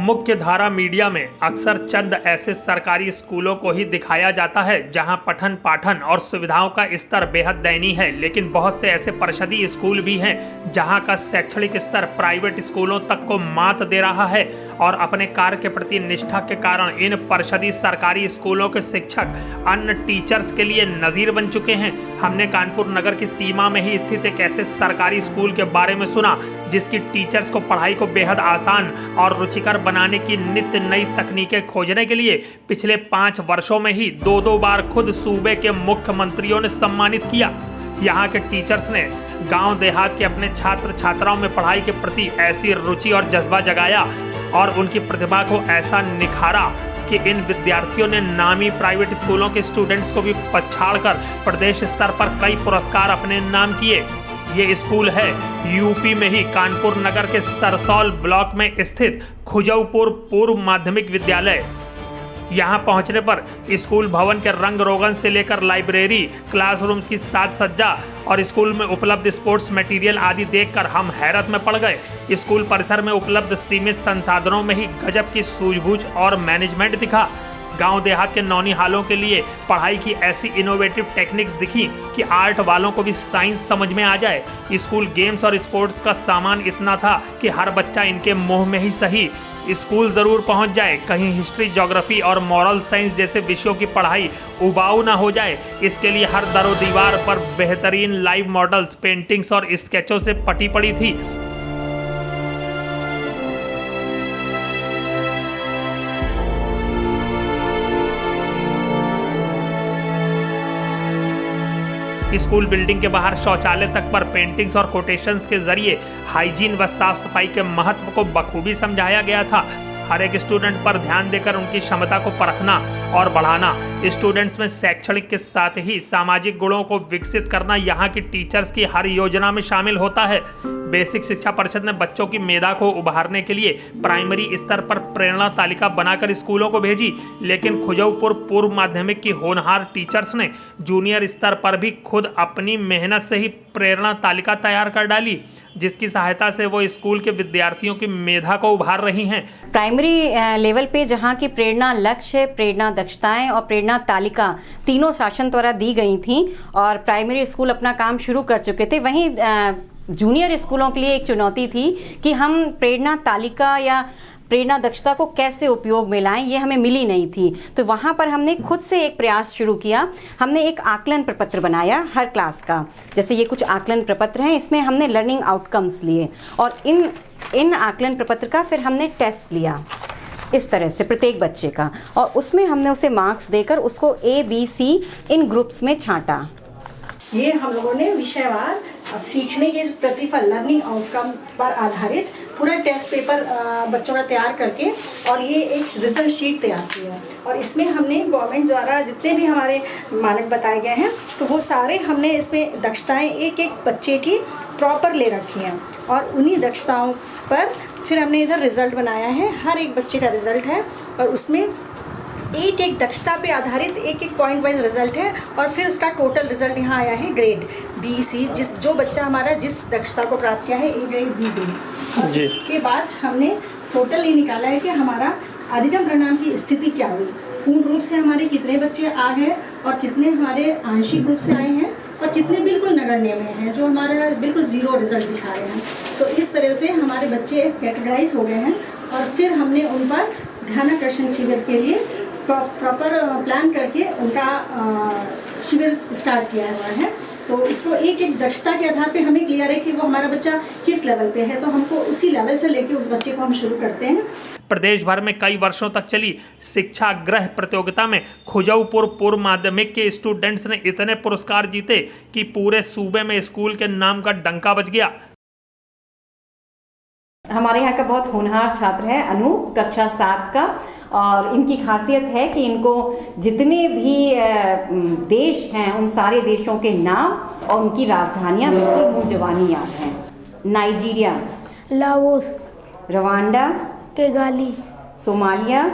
मुख्य धारा मीडिया में अक्सर चंद ऐसे सरकारी स्कूलों को ही दिखाया जाता है जहां पठन पाठन और सुविधाओं का स्तर बेहद दयनीय है, लेकिन बहुत से ऐसे परिषदीय स्कूल भी हैं जहां का शैक्षणिक स्तर प्राइवेट स्कूलों तक को मात दे रहा है। और अपने कार्य के प्रति निष्ठा के कारण इन परिषदीय सरकारी स्कूलों के शिक्षक अन्य टीचर्स के लिए नजीर बन चुके हैं। हमने कानपुर नगर की सीमा में ही स्थित एक ऐसे सरकारी स्कूल के बारे में सुना जिसकी टीचर्स को पढ़ाई को बेहद आसान और रुचिकर बनाने की नित्य नई तकनीकें खोजने के लिए पिछले 5 वर्षों में ही 2 बार खुद सूबे के मुख्यमंत्रियों ने सम्मानित किया। यहाँ के टीचर्स ने गांव देहात के अपने छात्र छात्राओं में पढ़ाई के प्रति ऐसी रुचि और जज्बा जगाया और उनकी प्रतिभा को ऐसा निखारा कि इन विद्यार्थियों ने नामी प्राइवेट स्कूलों के स्टूडेंट्स को भी पछाड़कर प्रदेश स्तर पर कई पुरस्कार अपने नाम किए। ये स्कूल है यूपी में ही कानपुर नगर के सरसौल ब्लॉक में स्थित खुजौपुर पूर्व माध्यमिक विद्यालय। यहाँ पहुँचने पर स्कूल भवन के रंग रोगन से लेकर लाइब्रेरी, क्लासरूम्स की साज सज्जा और स्कूल में उपलब्ध स्पोर्ट्स मटेरियल आदि देखकर हम हैरत में पड़ गए। स्कूल परिसर में उपलब्ध सीमित संसाधनों में ही गजब की सूझबूझ और मैनेजमेंट दिखा। गांव देहात के नौनिहालों के लिए पढ़ाई की ऐसी इनोवेटिव टेक्निक्स दिखी कि आर्ट वालों को भी साइंस समझ में आ जाए। स्कूल गेम्स और स्पोर्ट्स का सामान इतना था कि हर बच्चा इनके मुंह में ही सही स्कूल जरूर पहुंच जाए। कहीं हिस्ट्री, ज्योग्राफी और मॉरल साइंस जैसे विषयों की पढ़ाई उबाऊ ना हो जाए, इसके लिए हर दरो दीवार पर बेहतरीन लाइव मॉडल्स, पेंटिंग्स और स्केचों से पटी पड़ी थी। स्कूल बिल्डिंग के बाहर शौचालय तक पर पेंटिंग्स और कोटेशंस के जरिए हाइजीन व साफ सफाई के महत्व को बखूबी समझाया गया था। हर एक स्टूडेंट पर ध्यान देकर उनकी क्षमता को परखना और बढ़ाना, स्टूडेंट्स में शैक्षणिक के साथ ही सामाजिक गुणों को विकसित करना यहाँ की टीचर्स की हर योजना में शामिल होता है। बेसिक शिक्षा परिषद ने बच्चों की मेधा को उभारने के लिए प्राइमरी स्तर पर प्रेरणा तालिका बनाकर स्कूलों को भेजी, लेकिन खुजौपुर पूर्व माध्यमिक की होनहार टीचर्स ने जूनियर स्तर पर भी खुद अपनी मेहनत से ही प्रेरणा तालिका तैयार कर डाली, जिसकी सहायता से वो स्कूल के विद्यार्थियों की मेधा को उभार रही हैं। प्राइमरी लेवल पे जहाँ की प्रेरणा लक्ष्य, प्रेरणा दक्षताएं और प्रेरणा तालिका तीनों शासन द्वारा दी गई थी और प्राइमरी स्कूल अपना काम शुरू कर चुके थे। वहीं जूनियर स्कूलों के लिए एक चुनौती थी कि हम प्रेरणा तालिका या प्रेरणा दक्षता को कैसे उपयोग में लाएं, ये हमें मिली नहीं थी। तो वहाँ पर हमने खुद से एक प्रयास शुरू किया। हमने एक आकलन प्रपत्र बनाया हर क्लास का। जैसे ये कुछ आकलन प्रपत्र हैं, इसमें हमने लर्निंग आउटकम्स लिए और इन आकलन प्रपत्र का फिर हमने टेस्ट लिया इस तरह से प्रत्येक बच्चे का, और उसमें हमने उसे मार्क्स देकर उसको A-B-C इन ग्रुप्स में छांटा। ये हम लोगों ने विषयवार सीखने के प्रतिफल लर्निंग आउटकम पर आधारित पूरा टेस्ट पेपर बच्चों का तैयार करके और ये एक रिजल्ट शीट तैयार किया और इसमें हमने गवर्नमेंट द्वारा जितने भी हमारे मानक बताए गए हैं तो वो सारे हमने इसमें दक्षताएं एक एक बच्चे की प्रॉपर ले रखी हैं और उन्हीं दक्षताओं पर फिर हमने इधर रिजल्ट बनाया है। हर एक बच्चे का रिजल्ट है और उसमें एक एक दक्षता पे आधारित एक एक पॉइंट वाइज रिजल्ट है और फिर उसका टोटल रिजल्ट यहाँ आया है ग्रेड B-C, जो बच्चा हमारा जिस दक्षता को प्राप्त किया है A ग्रेड B ग्रेड। इसके बाद हमने टोटल ये निकाला है कि हमारा अधिगम परिणाम की स्थिति क्या हुई, पूर्ण रूप से हमारे कितने बच्चे आ गए और कितने हमारे आंशिक रूप से आए हैं और कितने बिल्कुल नगण्य में हैं जो हमारा बिल्कुल ज़ीरो रिजल्ट दिखा रहे हैं। तो इस तरह से हमारे बच्चे कैटेगराइज हो गए हैं और फिर हमने उन पर ध्यानाकर्षण शिविर के लिए प्रॉपर प्लान करके उनका शिविर स्टार्ट किया हुआ है। तो इसको एक एक दक्षता के आधार पे हमें क्लियर है कि वो हमारा बच्चा किस लेवल पे है, तो हमको उसी लेवल से लेके उस बच्चे को हम शुरू करते हैं। प्रदेश भर में कई वर्षों तक चली शिक्षा ग्रह प्रतियोगिता में खुजौपुर पूर्व माध्यमिक के स्टूडेंट्स ने इतने पुरस्कार जीते कि पूरे सूबे में स्कूल के नाम का डंका बज गया। हमारे यहाँ का बहुत होनहार छात्र है अनूप, कक्षा 7 का, और इनकी खासियत है कि इनको जितने भी देश हैं उन सारे देशों के नाम और उनकी राजधानियाँ बिल्कुल मुँह ज़बानी याद हैं। Nigeria, Laos, Rwanda, Kigali, Somalia,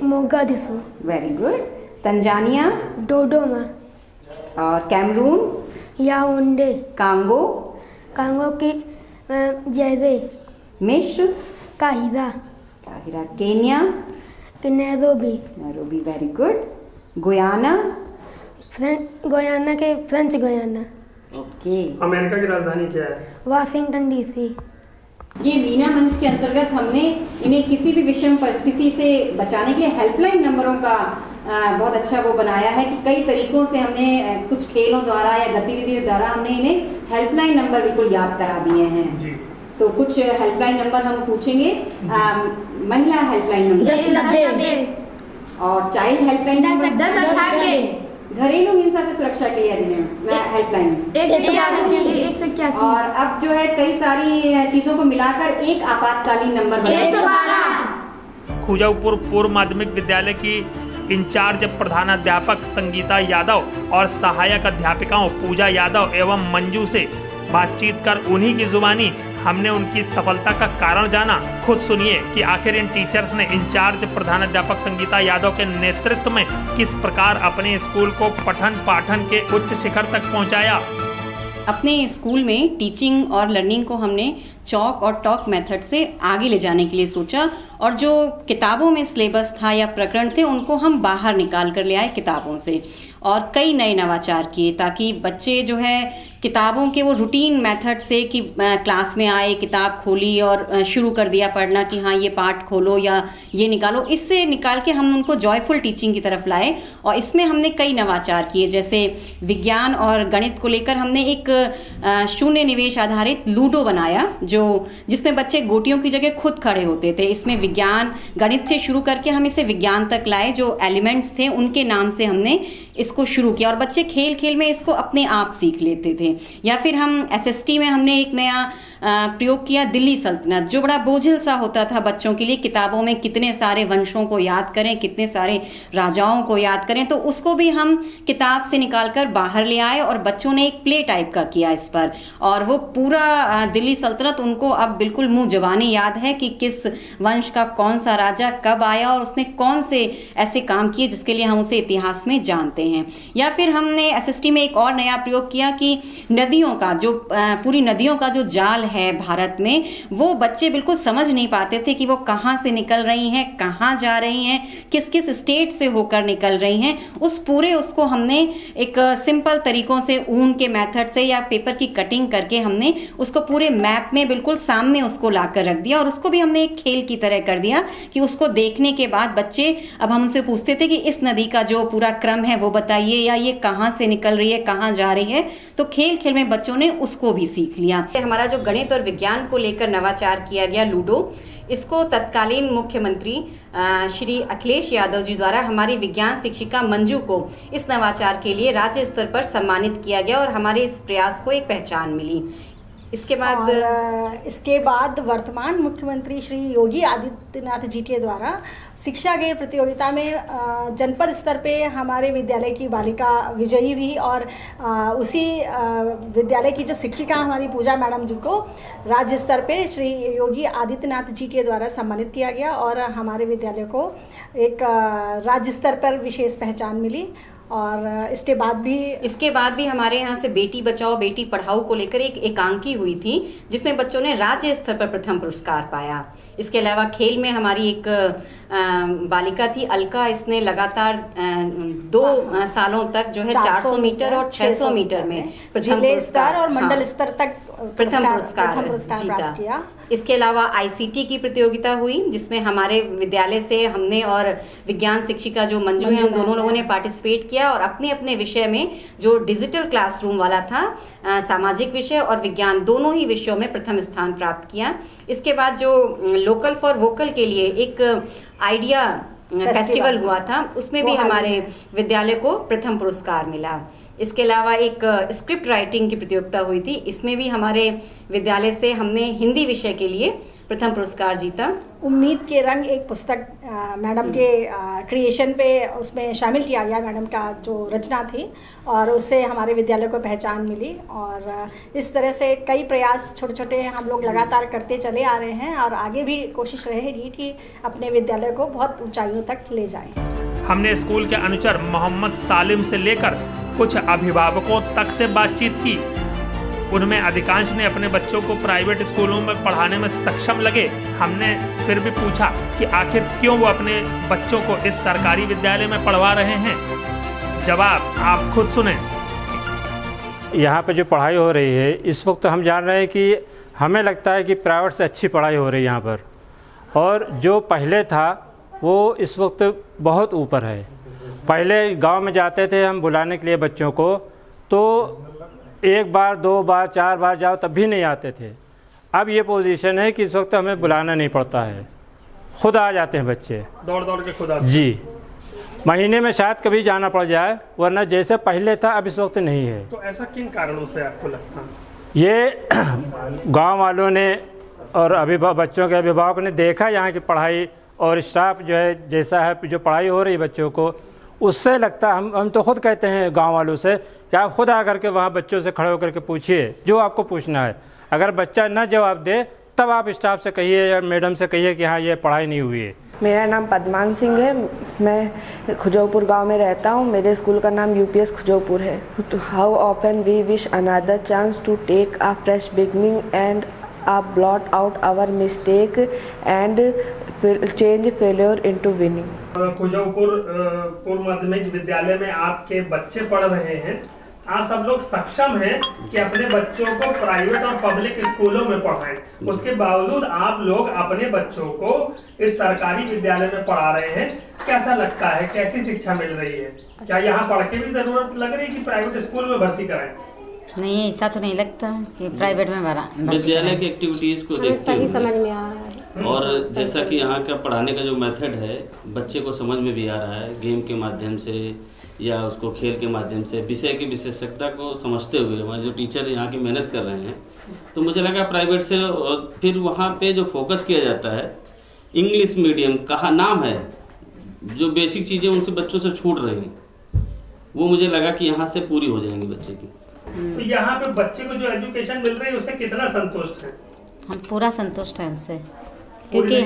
Mogadishu, very good, Tanzania, Dodoma, और कैमरून, याओंडे, कांगो, कांगो की जैदे, मिस्र, काहिरा, काहिरा, Kenya, Nairobi, Nairobi, very good, Guyana, Guyana के फ्रेंच गुयाना, ओके। अमेरिका की राजधानी क्या है? Washington DC. ये वीना मंच के अंतर्गत हमने इन्हें किसी भी विषम परिस्थिति से बचाने के लिए हेल्पलाइन नंबरों का बहुत अच्छा वो बनाया है कि कई तरीकों से हमने कुछ खेलों द्वारा या गतिविधियों द्वारा हमने इन्हें हेल्पलाइन नंबर बिल्कुल याद करा दिए हैं जी। तो कुछ हेल्पलाइन नंबर हम पूछेंगे। महिला हेल्पलाइन नंबर और चाइल्ड हेल्पलाइन नंबर, घरेलू हिंसा से सुरक्षा के लिए अधिनियम हेल्पलाइन, 181। और अब जो है कई सारी चीजों को मिलाकर एक आपातकालीन नंबर बनाया। खुजाऊपुर पूर्व माध्यमिक विद्यालय की इंचार्ज प्रधानाध्यापक संगीता यादव और सहायक अध्यापिकाओं पूजा यादव एवं मंजू से बातचीत कर उन्हीं की जुबानी हमने उनकी सफलता का कारण जाना। खुद सुनिए कि आखिर इन टीचर्स ने इंचार्ज प्रधानाध्यापक संगीता यादव के नेतृत्व में किस प्रकार अपने स्कूल को पठन पाठन के उच्च शिखर तक पहुंचाया। अपने स्कूल में टीचिंग और लर्निंग को हमने चॉक और टॉक मेथड से आगे ले जाने के लिए सोचा और जो किताबों में सिलेबस था या प्रकरण थे उनको हम बाहर निकाल कर ले आए किताबों से और कई नए नवाचार किए ताकि बच्चे जो है किताबों के वो रूटीन मेथड से कि क्लास में आए, किताब खोली और शुरू कर दिया पढ़ना कि हाँ ये पार्ट खोलो या ये निकालो, इससे निकाल के हम उनको जॉयफुल टीचिंग की तरफ लाए। और इसमें हमने कई नवाचार किए, जैसे विज्ञान और गणित को लेकर हमने एक शून्य निवेश आधारित लूडो बनाया जिसमें बच्चे गोटियों की जगह खुद खड़े होते थे। इसमें विज्ञान गणित से शुरू करके हम इसे विज्ञान तक लाए, जो एलिमेंट्स थे उनके नाम से हमने इसको शुरू किया और बच्चे खेल खेल में इसको अपने आप सीख लेते थे। या फिर हम एसएसटी में हमने एक नया प्रयोग किया, दिल्ली सल्तनत, जो बड़ा बोझिल सा होता था बच्चों के लिए, किताबों में कितने सारे वंशों को याद करें, कितने सारे राजाओं को याद करें, तो उसको भी हम किताब से निकालकर बाहर ले आए और बच्चों ने एक प्ले टाइप का किया इस पर। और वो पूरा दिल्ली सल्तनत उनको अब बिल्कुल मुंह जबानी याद है कि किस वंश का कौन सा राजा कब आया और उसने कौन से ऐसे काम किए जिसके लिए हम उसे इतिहास में जानते हैं। या फिर हमने एसएसटी में एक और नया प्रयोग किया कि नदियों का जो पूरी नदियों का जो जाल है भारत में, वो बच्चे बिल्कुल समझ नहीं पाते थे कि वो कहां से निकल रही हैं, कहां जा रही हैं, किस किस स्टेट से होकर निकल रही हैं। उसको हमने एक सिंपल तरीकों से ऊन के मेथड से या पेपर की कटिंग करके हमने उसको पूरे मैप में बिल्कुल सामने उसको लाकर रख दिया और उसको भी हमने एक खेल की तरह कर दिया कि उसको देखने के बाद बच्चे, अब हम उनसे पूछते थे कि इस नदी का जो पूरा क्रम है वो बताइए या ये कहां से निकल रही है, कहां जा रही है, तो खेल खेल में बच्चों ने उसको भी सीख लिया। हमारा जो गणित और विज्ञान को लेकर नवाचार किया गया लूडो, इसको तत्कालीन मुख्यमंत्री श्री अखिलेश यादव जी द्वारा हमारी विज्ञान शिक्षिका मंजू को इस नवाचार के लिए राज्य स्तर पर सम्मानित किया गया और हमारे इस प्रयास को एक पहचान मिली। इसके बाद वर्तमान मुख्यमंत्री श्री योगी आदित्यनाथ जी के द्वारा शिक्षा के प्रतियोगिता में जनपद स्तर पे हमारे विद्यालय की बालिका विजयी हुई और उसी विद्यालय की जो शिक्षिका हमारी पूजा मैडम जी को राज्य स्तर पे श्री योगी आदित्यनाथ जी के द्वारा सम्मानित किया गया और हमारे विद्यालय को एक राज्य स्तर पर विशेष पहचान मिली। और इसके बाद भी हमारे यहाँ से बेटी बचाओ बेटी पढ़ाओ को लेकर एक एकांकी हुई थी जिसमें बच्चों ने राज्य स्तर पर प्रथम पुरस्कार पाया। इसके अलावा खेल में हमारी एक बालिका थी अलका, इसने लगातार 2 सालों तक जो है 400 मीटर और 600 मीटर में प्रथम पुरस्कार और मंडल स्तर तक प्रथम पुरस्कार जीता किया। इसके अलावा आईसीटी की प्रतियोगिता हुई जिसमें हमारे विद्यालय से हमने और विज्ञान शिक्षिका जो मंजू है, हम दोनों लोगों ने पार्टिसिपेट किया और अपने अपने विषय में जो डिजिटल क्लासरूम वाला था, सामाजिक विषय और विज्ञान दोनों ही विषयों में प्रथम स्थान प्राप्त किया। इसके बाद जो लोकल फॉर वोकल के लिए एक आइडिया फेस्टिवल हुआ था, उसमें भी हमारे विद्यालय को प्रथम पुरस्कार मिला। इसके अलावा एक स्क्रिप्ट राइटिंग की प्रतियोगिता हुई थी, इसमें भी हमारे विद्यालय से हमने हिंदी विषय के लिए प्रथम पुरस्कार जीता। उम्मीद के रंग एक पुस्तक मैडम के क्रिएशन पे उसमें शामिल किया गया, मैडम का जो रचना थी, और उससे हमारे विद्यालय को पहचान मिली। और इस तरह से कई प्रयास छोटे छोटे हम लोग लगातार करते चले आ रहे हैं और आगे भी कोशिश रहेगी कि अपने विद्यालय को बहुत ऊंचाइयों तक ले जाएं। हमने स्कूल के अनुचर मोहम्मद सालिम से लेकर कुछ अभिभावकों तक से बातचीत की। उनमें अधिकांश ने अपने बच्चों को प्राइवेट स्कूलों में पढ़ाने में सक्षम लगे। हमने फिर भी पूछा कि आखिर क्यों वो अपने बच्चों को इस सरकारी विद्यालय में पढ़वा रहे हैं। जवाब आप खुद सुने। यहाँ पे जो पढ़ाई हो रही है इस वक्त हम जान रहे हैं कि हमें लगता है कि प्राइवेट से अच्छी पढ़ाई हो रही है यहाँ पर, और जो पहले था वो इस वक्त बहुत ऊपर है। पहले गांव में जाते थे हम बुलाने के लिए बच्चों को, तो एक बार, दो बार, चार बार जाओ तब भी नहीं आते थे। अब ये पोजीशन है कि इस वक्त हमें बुलाना नहीं पड़ता है, खुद आ जाते हैं बच्चे, दौड़ दौड़ के खुद आते। जी, महीने में शायद कभी जाना पड़ जाए, वरना जैसे पहले था अब इस वक्त नहीं है। तो ऐसा किन कारणों से आपको लगता है? ये गांव वालों ने और बच्चों के अभिभावकों ने देखा यहाँ की पढ़ाई और स्टाफ जो है जैसा है, जो पढ़ाई हो रही है बच्चों को, उससे लगता है हम तो खुद कहते हैं गांव वालों से कि आप खुद आकर के वहाँ बच्चों से खड़े होकर के पूछिए जो आपको पूछना है। अगर बच्चा न जवाब दे तब आप स्टाफ से कहिए या मैडम से कहिए कि हाँ ये पढ़ाई नहीं हुई है। मेरा नाम पद्मान सिंह है, मैं खुजौपुर गांव में रहता हूं। मेरे स्कूल का नाम यूपीएस खुजौपुर है। How often we wish another chance to take a fresh beginning and a blot out our mistake and change failure into winning. Khujaupur पूर्व माध्यमिक विद्यालय में आपके बच्चे पढ़ रहे हैं। आप सब लोग सक्षम हैं कि अपने बच्चों को प्राइवेट और पब्लिक स्कूलों में पढ़ाएं। उसके बावजूद आप लोग अपने बच्चों को इस सरकारी विद्यालय में पढ़ा रहे हैं। कैसा लगता है, कैसी शिक्षा मिल रही है? क्या यहाँ पढ़ के भी जरूरत लग रही है कि प्राइवेट स्कूल में भर्ती कराएं? नहीं, ऐसा तो नहीं लगता कि प्राइवेट में भरा। विद्यालय की एक्टिविटीज को देखते हुए समझ में आ रहा है, और जैसा कि यहाँ का पढ़ाने का जो मेथड है बच्चे को समझ में भी आ रहा है, गेम के माध्यम से या उसको खेल के माध्यम से विषय की विशेषज्ञता को समझते हुए हमारे जो टीचर यहाँ की मेहनत कर रहे हैं, तो मुझे लगा प्राइवेट से। और फिर वहाँ पे जो फोकस किया जाता है इंग्लिश मीडियम कहा नाम है, जो बेसिक चीज़ें उनसे बच्चों से छूट रही हैं, वो मुझे लगा कि यहाँ से पूरी हो जाएंगी बच्चे की। तो यहाँ पे बच्चे को जो एजुकेशन मिल रही है उससे कितना संतुष्ट है? हम पूरा संतुष्ट हैं उससे, क्योंकि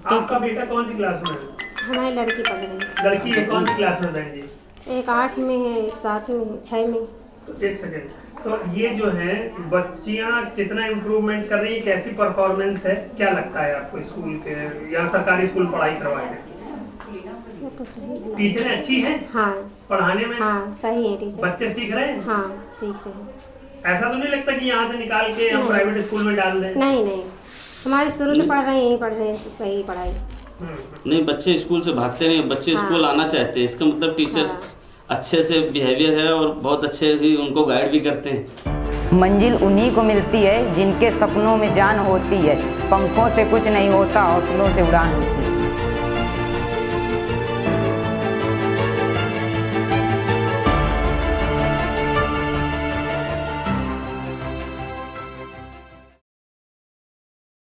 आपका बेटा कौन सी क्लास में है? हमारी लड़की पढ़ रही है। लड़की है, कौन सी क्लास में बहन जी? एक 8 में है, एक 7 में है, 6 में। तो एक सेकेंड, तो ये जो है बच्चियाँ कितना इम्प्रूवमेंट कर रही है, कैसी परफॉर्मेंस है, क्या लगता है आपको स्कूल के या सरकारी स्कूल पढ़ाई करवाए हैं? तो सही टीचरें अच्छी हैं? हाँ, पढ़ाने में? हाँ सही है टीचर। बच्चे सीख रहे हैं? हाँ सीख रहे हैं। ऐसा तो नहीं लगता कि यहाँ से निकाल के हम प्राइवेट स्कूल में डाल दें? नहीं, हमारे शुरू से पढ़ रहे हैं, यही पढ़ रहे हैं, सही पढ़ाई। नहीं, बच्चे स्कूल से भागते नहीं, बच्चे स्कूल आना चाहते हैं। इसका मतलब टीचर्स अच्छे से बिहेवियर है और बहुत अच्छे ही उनको गाइड भी करते हैं। मंजिल उन्हीं को मिलती है जिनके सपनों में जान होती है। पंखों से कुछ नहीं होता, हौसलों से उड़ान होती है।